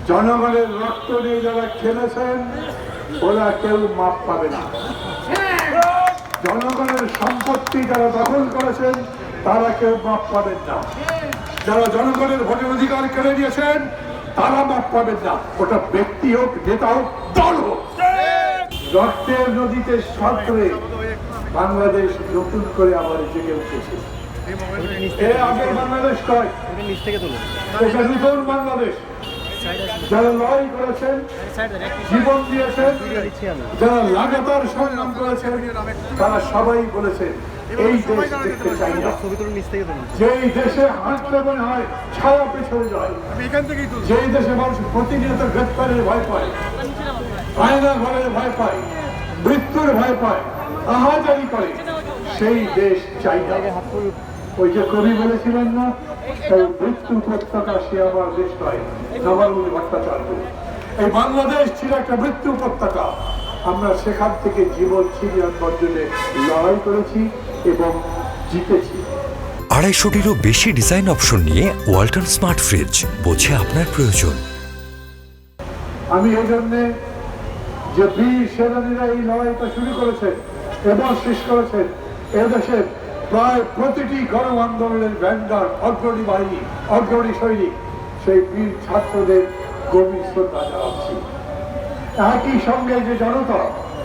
জনগণের রক্ত নিয়ে যারা খেলেছেন ওরা কেউ মাপ পাবে না। জনগণের সম্পত্তি যারা দখল করেছেন তারা কেউ মাপ পাবেন না। যারা জনগণের ভোটের অধিকার কেড়ে নিয়েছেন তারা মাপ পাবেন না। ওটা ব্যক্তি হোক, নেতা হোক, দল হোক। রক্তের নদীতে সাঁতরে বাংলাদেশ নতুন করে আবার জেগে উঠেছে। আগের বাংলাদেশ নয়, এটা নতুন বাংলাদেশ। যারা লড়াই করেছেন, জীবন দিয়েছেন, যারা লাগাতার সংগ্রাম করেছেন, তারা সবাই বলেছেন এই দেশ দেখতে চাই না। যেই দেশে হাঁটতে মনে হয় ছায়া পেছনে যায়, যেই দেশে মানুষ প্রতিনিয়ত গ্রেপ্তারের ভয় পায়, আয়না ঘরের ভয় পায়, মৃত্যুর ভয় পায়, আহাজারি করে, সেই দেশ চাই না। ওই যে কবি বলেছিলেন না, এই মৃত্যু উপত্যকা সে আমার দেশ নয়, নবারুণ ভট্টাচার্য। এই বাংলাদেশ ছিল একটা মৃত্যু উপত্যকা। আমরা সেখান থেকে জীবন ছিনিয়ে আনবার জন্য লড়াই করেছি এবং জিতেছি। 250-টিরও বেশি ডিজাইন অপশন নিয়ে ওয়ালটন স্মার্ট ফ্রিজ, বোঝে আপনার প্রয়োজন। আমি এই জন্যে যে বীর সেনানীরা এই লড়াইটা শুরু করেছেন এবং শেষ করেছেন, এদেশের প্রায় প্রতিটি গণ আন্দোলনের ভ্যানগার্ড, অগ্রণী বাহিনী, অগ্রণী সৈনিক, সেই বীর ছাত্রদের গভীর শ্রদ্ধা জানাচ্ছি। একই সঙ্গে যে জনতা,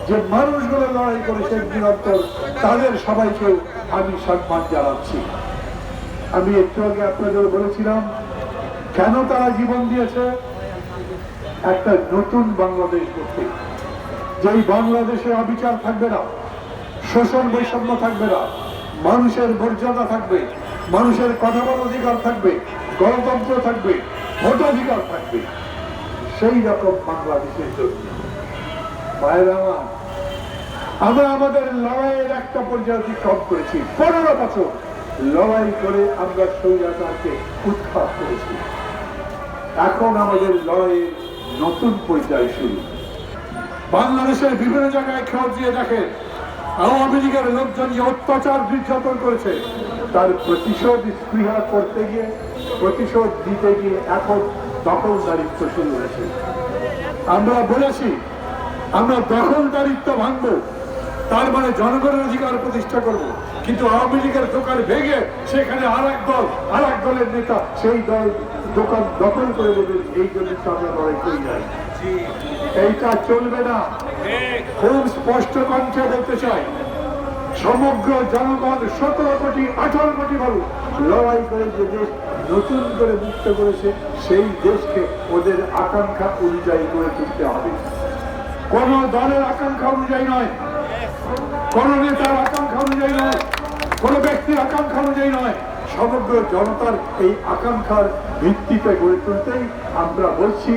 যে মানুষগুলো লড়াই করেছেন নিরন্তর, তাদের সবাইকেও আমি সম্মান জানাচ্ছি। আমি একটু আগে আপনাদের বলেছিলাম কেন তারা জীবন দিয়েছে। একটা নতুন বাংলাদেশ করতে, যেই বাংলাদেশে অবিচার থাকবে না, শোষণ বৈষম্য থাকবে না, মানুষের মর্যাদা থাকবে, মানুষের কথা বলার অধিকার থাকবে, গণতন্ত্র থাকবে, ভোটাধিকার থাকবে, সেই রকম বাংলাদেশের জন্য। ভাইরা আমার, আমরা আমাদের লড়াইয়ের একটা পর্যায়ে অতিক্রম করেছি। 15 বছর লড়াই করে আমরা স্বৈরাচারকে উৎখাত করেছি। এখন আমাদের লড়াইয়ের নতুন পর্যায় শুরু। বাংলাদেশের বিভিন্ন জায়গায় খোঁজ দিয়ে দেখেন আওয়ামী লীগের লোকজন যে অত্যাচার নির্যাতন করেছে তার প্রতিশোধ স্পৃহা করতে গিয়ে, প্রতিশোধ দিতে গিয়ে এখন দখলদারিত্ব শুরু হয়েছে। আমরা বলেছি আমরা দখলদারিত্ব ভাঙব, তার মানে জনগণের অধিকার প্রতিষ্ঠা করব। কিন্তু আওয়ামী লীগের দোকান ভেঙে সেখানে আর এক দল, আর এক দলের নেতা সেই দল দোকান দখল করে দেবেন, এই জন্য আমরা লড়াই করি নাই। এইটা চলবে না। খুব স্পষ্ট কণ্ঠে বলতে চাই, সমগ্র জনগণ 17 কোটি 18 কোটি মানুষ লড়াই করে যে দেশ নতুন করে মুক্ত করেছে, সেই দেশকে ওদের আকাঙ্ক্ষা অনুযায়ী গড়ে তুলতে হবে। কোন দলের আকাঙ্ক্ষা অনুযায়ী নয়, কোন নেতার আকাঙ্ক্ষা অনুযায়ী নয়, কোন ব্যক্তির আকাঙ্ক্ষা অনুযায়ী নয়, সমগ্র জনতার এই আকাঙ্ক্ষার ভিত্তিতে গড়ে তুলতেই আমরা বলছি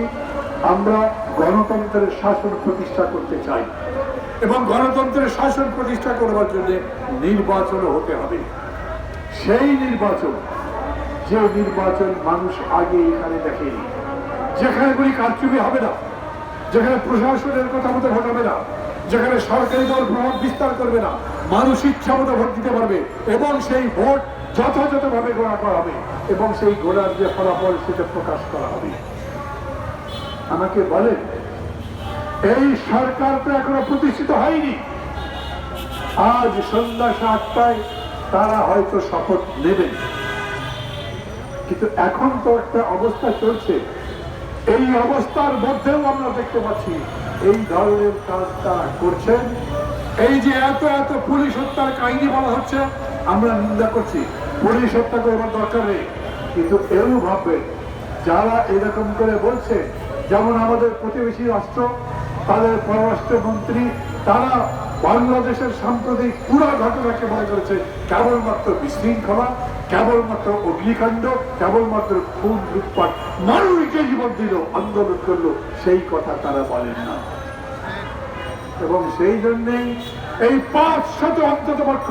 আমরা গণতন্ত্রের শাসন প্রতিষ্ঠা করতে চাই এবং গণতন্ত্রের শাসন প্রতিষ্ঠা করবার জন্য নির্বাচন হতে হবে। সেই নির্বাচন, যে নির্বাচন মানুষ আগে এখানে দেখেনি, যেখানে কোনো কারচুপি হবে না, যেখানে প্রশাসনের কথা মতো ভোট হবে না, যেখানে সরকারি দল প্রভাব বিস্তার করবে না, মানুষ ইচ্ছা মতো ভোট দিতে পারবে এবং সেই ভোট যথাযথভাবে গণনা করা হবে এবং সেই গণার যে ফলাফল সেটা প্রকাশ করা হবে। আমাকে বলেন, এই সরকার তো এখনো প্রতিষ্ঠিত হয়নি। আজ সন্ধ্যা 7টায় তারা হয়তো শপথ নেবেন, কিন্তু এখন তো একটা অবস্থা চলছে। এই অবস্থার মধ্যেও আমরা দেখতে পাচ্ছি এই ধরনের কাজ তারা করছেন। এই যে এত এত পুলিশ হত্যার কাহিনী বলা হচ্ছে, আমরা নিন্দা করছি। পুলিশ হত্যা করবার দরকার নেই, কিন্তু এও ভাববেন যারা এরকম করে বলছে, যেমন আমাদের প্রতিবেশী রাষ্ট্র, তাদের পররাষ্ট্রমন্ত্রী, তারা বাংলাদেশের সাম্প্রতিক পুরো ঘটনাকে মনে করেছে কেবলমাত্র বিশৃঙ্খলা, কেবলমাত্র অগ্নিকাণ্ড, কেবলমাত্র খুন লুটপাট, মানুষকে জীবন দিল, আন্দোলন করলো, সেই কথা তারা বলেন না। এবং সেই জন্যেই এই 500 অন্তত পক্ষ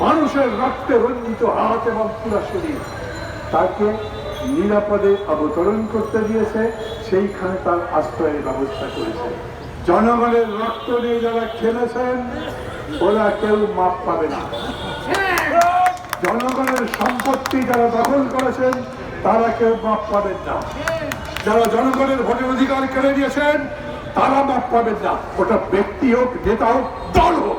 মানুষের রক্তে রঞ্জিত হাত এবং পুরা শরীর তাকে নিরাপদে অবতরণ করতে দিয়েছে, সেইখানে তার আশ্রয়ের ব্যবস্থা করেছে। জনগণের রক্ত নিয়ে যারা খেলেছেন ওরা কেউ মাপ পাবে না। জনগণের সম্পত্তি যারা দখল করেছেন তারা কেউ মাপ পাবেন না। যারা জনগণের ভোটের অধিকার কেড়ে নিয়েছেন তারা মাপ পাবেন না, ওটা ব্যক্তি হোক, নেতা হোক, দল হোক।